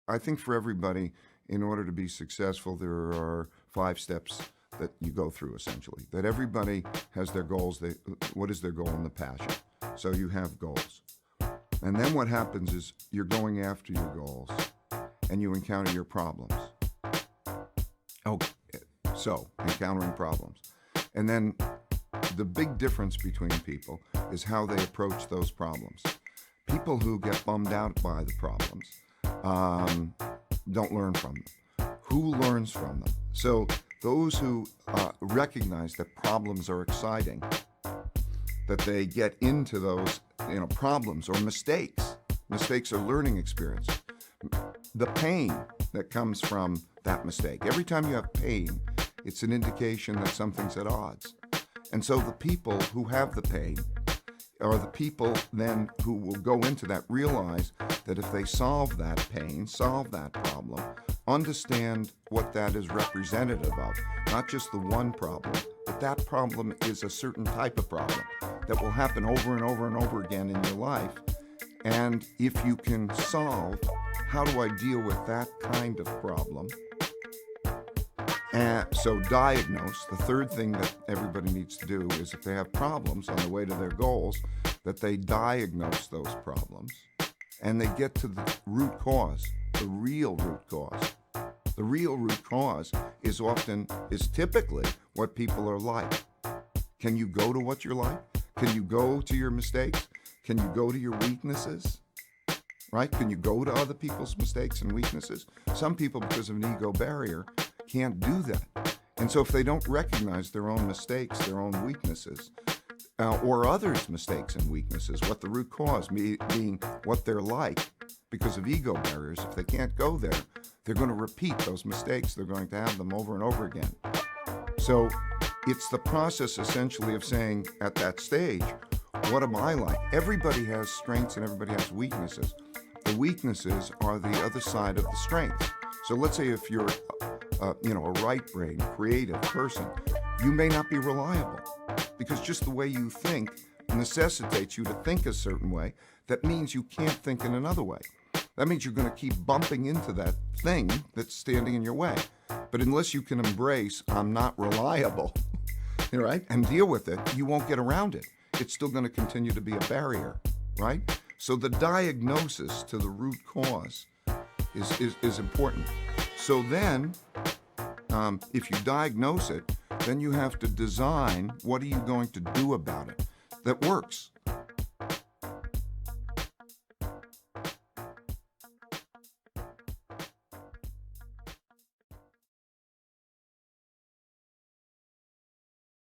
I think for everybody, in order to be successful, there are 5 steps that you go through essentially. That everybody has their goals. What is their goal and the passion? So you have goals. And then what happens is you're going after your goals and you encounter your problems. Oh, so encountering problems. And then the big difference between people is how they approach those problems. People who get bummed out by the problems don't learn from them. Who learns from them? So those who recognize that problems are exciting, that they get into those problems or mistakes. Mistakes are learning experiences. The pain that comes from that mistake. Every time you have pain, it's an indication that something's at odds. And so the people who have the pain are the people then who will go into that, realize that if they solve that pain, solve that problem, understand what that is representative of, not just the one problem, but that problem is a certain type of problem that will happen over and over and over again in your life. And if you can solve, how do I deal with that kind of problem? And so diagnose. The third thing that everybody needs to do is if they have problems on the way to their goals, that they diagnose those problems and they get to the root cause, the real root cause. The real root cause is typically what people are like. Can you go to what you're like? Can you go to your mistakes? Can you go to your weaknesses? Right? Can you go to other people's mistakes and weaknesses? Some people, because of an ego barrier, can't do that. And so if they don't recognize their own mistakes, their own weaknesses, or others' mistakes and weaknesses, what the root cause being what they're like, because of ego barriers, if they can't go there, they're going to repeat those mistakes. They're going to have them over and over again. So it's the process essentially of saying at that stage, what am I like? Everybody has strengths and everybody has weaknesses. The weaknesses are the other side of the strengths. So let's say if you're a right brain, creative person, you may not be reliable because just the way you think necessitates you to think a certain way. That means you can't think in another way. That means you're going to keep bumping into that thing that's standing in your way. But unless you can embrace, I'm not reliable, right, and deal with it, you won't get around it. It's still going to continue to be a barrier, right? So the diagnosis to the root cause is important. So then, if you diagnose it, then you have to design what are you going to do about it that works.